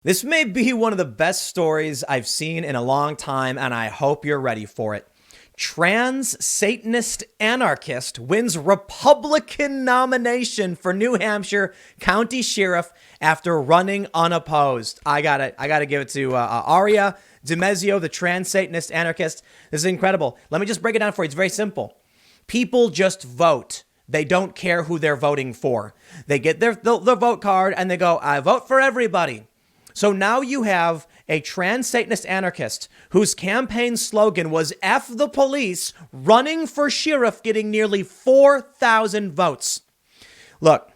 This may be one of the best stories I've seen in a long time, and I hope you're ready for it. Trans Satanist Anarchist wins Republican nomination for New Hampshire County Sheriff after running unopposed. I gotta give it to Aria DiMezzio, the Trans Satanist Anarchist. This is incredible. Let me just break it down for you. It's very simple. People just vote. They don't care who they're voting for. They get their vote card and they go, I vote for everybody. So now you have a trans Satanist anarchist whose campaign slogan was F the police, running for sheriff, getting nearly 4,000 votes. Look,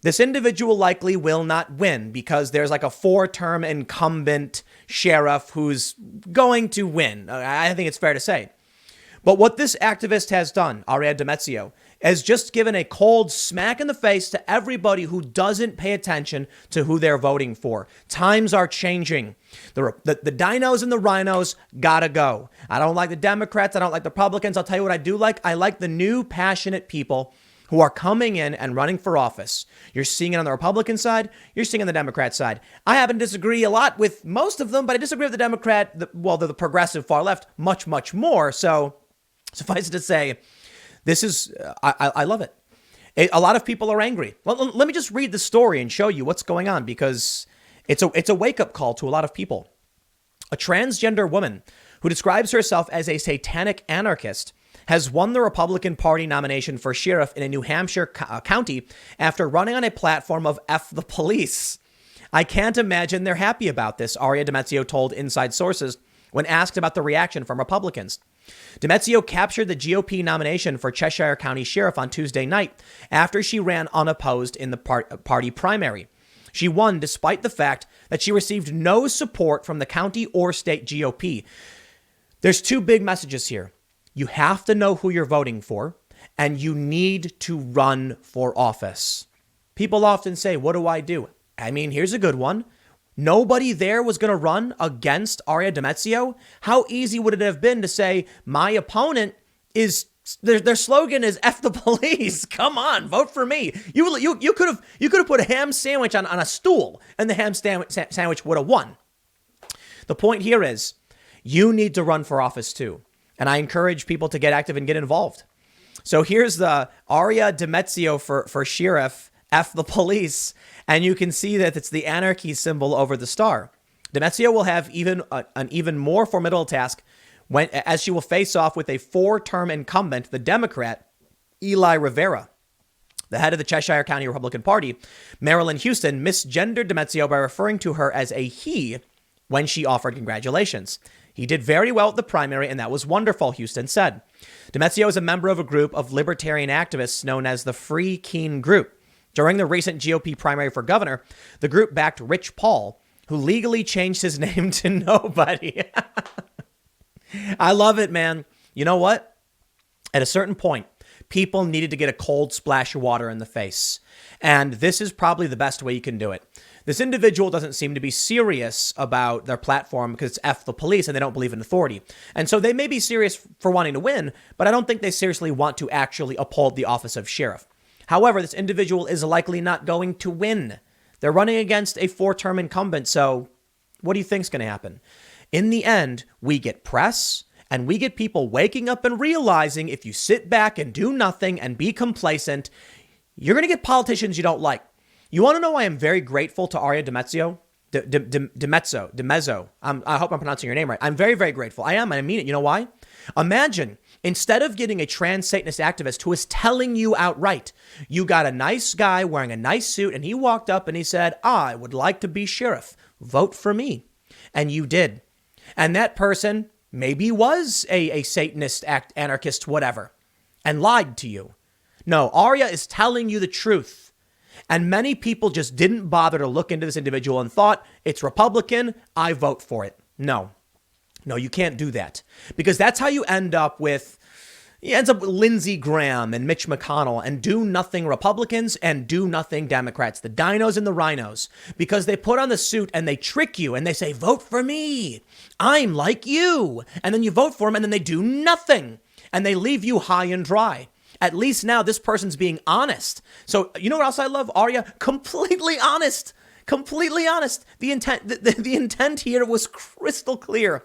this individual likely will not win because there's like a 4-term incumbent sheriff who's going to win. I think it's fair to say. But what this activist has done, Aria DiMezzio, has just given a cold smack in the face to everybody who doesn't pay attention to who they're voting for. Times are changing. The dinos and the rhinos gotta go. I don't like the Democrats. I don't like the Republicans. I'll tell you what I do like. I like the new passionate people who are coming in and running for office. You're seeing it on the Republican side. You're seeing it on the Democrat side. I happen to disagree a lot with most of them, but I disagree with the Democrat, the progressive far left, much, much more. So suffice it to say, this is, I love it. A lot of people are angry. Well, let me just read the story and show you what's going on because it's a wake-up call to a lot of people. A transgender woman who describes herself as a satanic anarchist has won the Republican Party nomination for sheriff in a New Hampshire county after running on a platform of F the police. I can't imagine they're happy about this, Aria DiMezzio told Inside Sources when asked about the reaction from Republicans. DiMezzio captured the GOP nomination for Cheshire County Sheriff on Tuesday night after she ran unopposed in the party primary. She won despite the fact that she received no support from the county or state GOP. There's two big messages here. You have to know who you're voting for, and you need to run for office. People often say, what do I do? I mean, here's a good one. Nobody there was going to run against Aria DiMezzio. How easy would it have been to say, my opponent is, their slogan is F the police. Come on, vote for me. You could have put a ham sandwich on a stool and the ham sandwich would have won. The point here is you need to run for office too. And I encourage people to get active and get involved. So here's the Aria DiMezzio for sheriff, F the police. And you can see that it's the anarchy symbol over the star. DiMezzio will have an even more formidable task as she will face off with a 4-term incumbent, the Democrat, Eli Rivera. The head of the Cheshire County Republican Party, Marilyn Houston, misgendered DiMezzio by referring to her as a he when she offered congratulations. He did very well at the primary, and that was wonderful, Houston said. DiMezzio is a member of a group of libertarian activists known as the Free Keene Group. During the recent GOP primary for governor, the group backed Rich Paul, who legally changed his name to Nobody. I love it, man. You know what? At a certain point, people needed to get a cold splash of water in the face. And this is probably the best way you can do it. This individual doesn't seem to be serious about their platform because it's F the police and they don't believe in authority. And so they may be serious for wanting to win, but I don't think they seriously want to actually uphold the office of sheriff. However, this individual is likely not going to win. They're running against a 4-term incumbent. So what do you think is going to happen? In the end, we get press and we get people waking up and realizing if you sit back and do nothing and be complacent, you're going to get politicians you don't like. You want to know why I'm very grateful to Aria DiMezzio? DiMezzo. I hope I'm pronouncing your name right. I'm very, very grateful. I am, and I mean it. You know why? Imagine, instead of getting a trans Satanist activist who is telling you outright, you got a nice guy wearing a nice suit, and he walked up and he said, I would like to be sheriff. Vote for me. And you did. And that person maybe was a Satanist anarchist, whatever, and lied to you. No, Aria is telling you the truth. And many people just didn't bother to look into this individual and thought, it's Republican, I vote for it. No, you can't do that. Because that's how you end up with Lindsey Graham and Mitch McConnell and do-nothing Republicans and do-nothing Democrats, the dinos and the rhinos, because they put on the suit and they trick you and they say, vote for me. I'm like you. And then you vote for them and then they do nothing. And they leave you high and dry. At least now this person's being honest. So you know what else I love? Aria, completely honest. Completely honest. The intent here was crystal clear.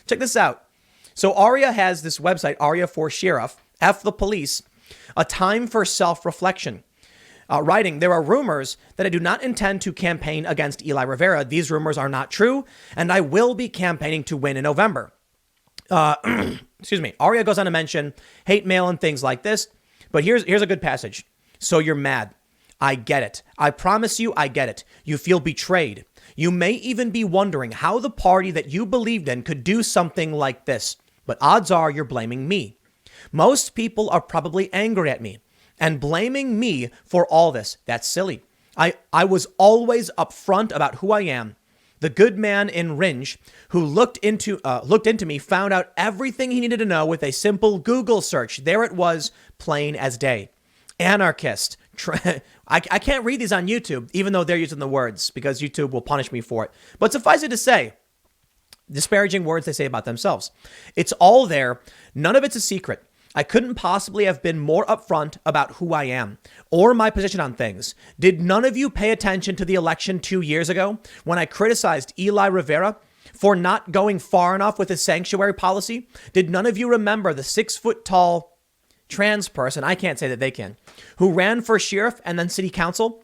Check this out. So Aria has this website, Aria for Sheriff, F the Police, a time for self-reflection. Writing, there are rumors that I do not intend to campaign against Eli Rivera. These rumors are not true, and I will be campaigning to win in November. Excuse me. Aria goes on to mention hate mail and things like this, but here's a good passage. So you're mad. I get it. I promise you, I get it. You feel betrayed. You may even be wondering how the party that you believed in could do something like this, but odds are you're blaming me. Most people are probably angry at me and blaming me for all this. That's silly. I was always upfront about who I am. The good man in Ringe who looked into me found out everything he needed to know with a simple Google search. There it was, plain as day. Anarchist. I can't read these on YouTube, even though they're using the words, because YouTube will punish me for it. But suffice it to say, disparaging words they say about themselves. It's all there. None of it's a secret. I couldn't possibly have been more upfront about who I am or my position on things. Did none of you pay attention to the election 2 years ago when I criticized Eli Rivera for not going far enough with his sanctuary policy? Did none of you remember the 6-foot-tall trans person, I can't say that they can, who ran for sheriff and then city council?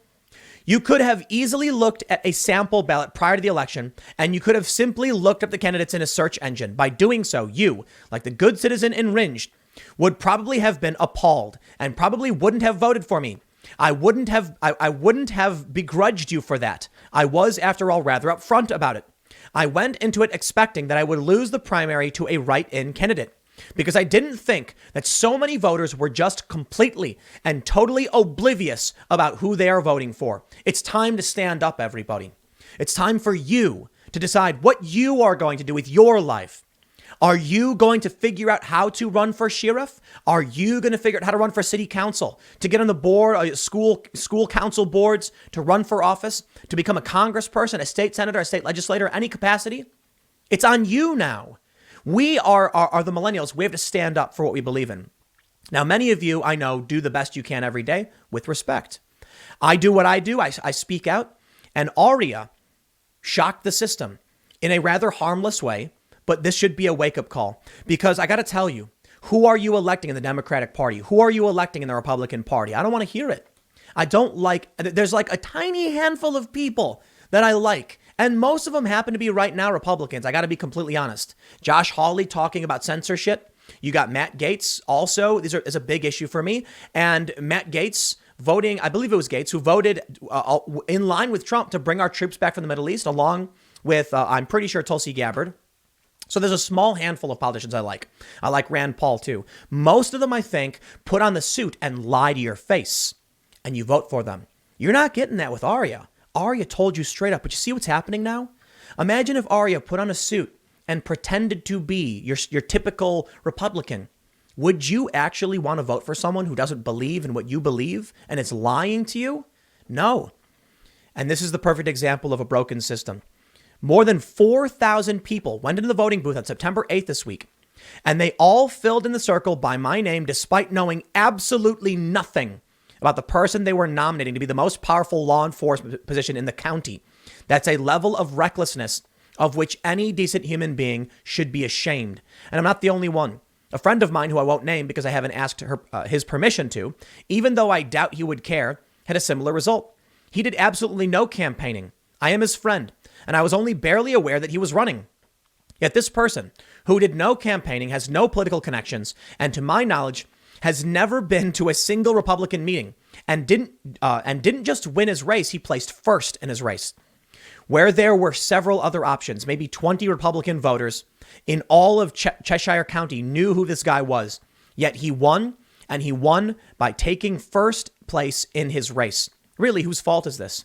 You could have easily looked at a sample ballot prior to the election, and you could have simply looked up the candidates in a search engine. By doing so, you, like the good citizen in Ringe, would probably have been appalled and probably wouldn't have voted for me. I wouldn't have begrudged you for that. I was, after all, rather upfront about it. I went into it expecting that I would lose the primary to a write-in candidate because I didn't think that so many voters were just completely and totally oblivious about who they are voting for. It's time to stand up, everybody. It's time for you to decide what you are going to do with your life. Are you going to figure out how to run for sheriff? Are you going to figure out how to run for city council, to get on the board, school council boards, to run for office, to become a congressperson, a state senator, a state legislator, any capacity? It's on you now. We are the millennials. We have to stand up for what we believe in. Now, many of you, I know, do the best you can every day with respect. I do what I do. I speak out. And Aria shocked the system in a rather harmless way. But this should be a wake-up call, because I got to tell you, who are you electing in the Democratic Party? Who are you electing in the Republican Party? I don't want to hear it. There's like a tiny handful of people that I like, and most of them happen to be right now Republicans. I got to be completely honest. Josh Hawley talking about censorship. You got Matt Gaetz also. Is a big issue for me. And Matt Gaetz voting, I believe it was Gaetz, who voted in line with Trump to bring our troops back from the Middle East, along with, I'm pretty sure, Tulsi Gabbard. So there's a small handful of politicians I like. I like Rand Paul, too. Most of them, I think, put on the suit and lie to your face, and you vote for them. You're not getting that with Aria. Aria told you straight up. But you see what's happening now? Imagine if Aria put on a suit and pretended to be your typical Republican. Would you actually want to vote for someone who doesn't believe in what you believe and is lying to you? No. And this is the perfect example of a broken system. More than 4,000 people went into the voting booth on September 8th this week, and they all filled in the circle by my name despite knowing absolutely nothing about the person they were nominating to be the most powerful law enforcement position in the county. That's a level of recklessness of which any decent human being should be ashamed. And I'm not the only one. A friend of mine, who I won't name because I haven't asked his permission to, even though I doubt he would care, had a similar result. He did absolutely no campaigning. I am his friend, and I was only barely aware that he was running. Yet this person, who did no campaigning, has no political connections, and to my knowledge, has never been to a single Republican meeting, and didn't just win his race, he placed first in his race. Where there were several other options, maybe 20 Republican voters in all of Cheshire County knew who this guy was. Yet he won, and he won by taking first place in his race. Really, whose fault is this?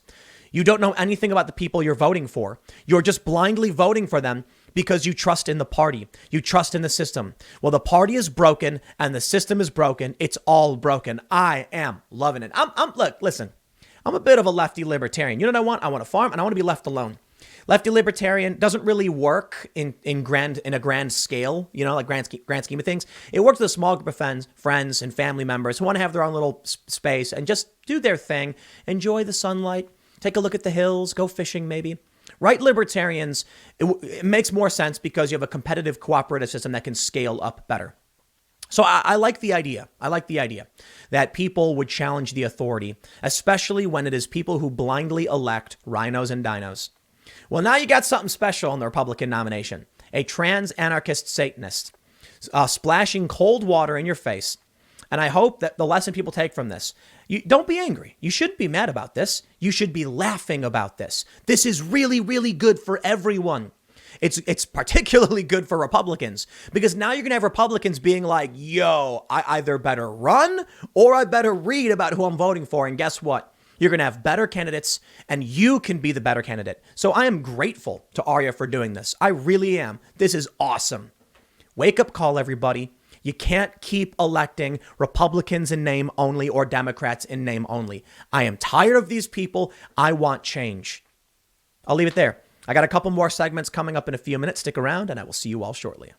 You don't know anything about the people you're voting for. You're just blindly voting for them because you trust in the party. You trust in the system. Well, the party is broken and the system is broken. It's all broken. I am loving it. Look, listen, I'm a bit of a lefty libertarian. You know what I want? I want to farm and I want to be left alone. Lefty libertarian doesn't really work in a grand scale, like grand scheme of things. It works with a small group of friends and family members who want to have their own little space and just do their thing, enjoy the sunlight, Take a look at the hills, go fishing maybe. Right libertarians, it makes more sense because you have a competitive cooperative system that can scale up better. So I like the idea. I like the idea that people would challenge the authority, especially when it is people who blindly elect rhinos and dinos. Well, now you got something special in the Republican nomination. A trans anarchist Satanist splashing cold water in your face. And I hope that the lesson people take from this, don't be angry. You shouldn't be mad about this. You should be laughing about this. This is really, really good for everyone. It's particularly good for Republicans because now you're going to have Republicans being like, yo, I either better run or I better read about who I'm voting for. And guess what? You're going to have better candidates and you can be the better candidate. So I am grateful to Arya for doing this. I really am. This is awesome. Wake up call, everybody. You can't keep electing Republicans in name only or Democrats in name only. I am tired of these people. I want change. I'll leave it there. I got a couple more segments coming up in a few minutes. Stick around and I will see you all shortly.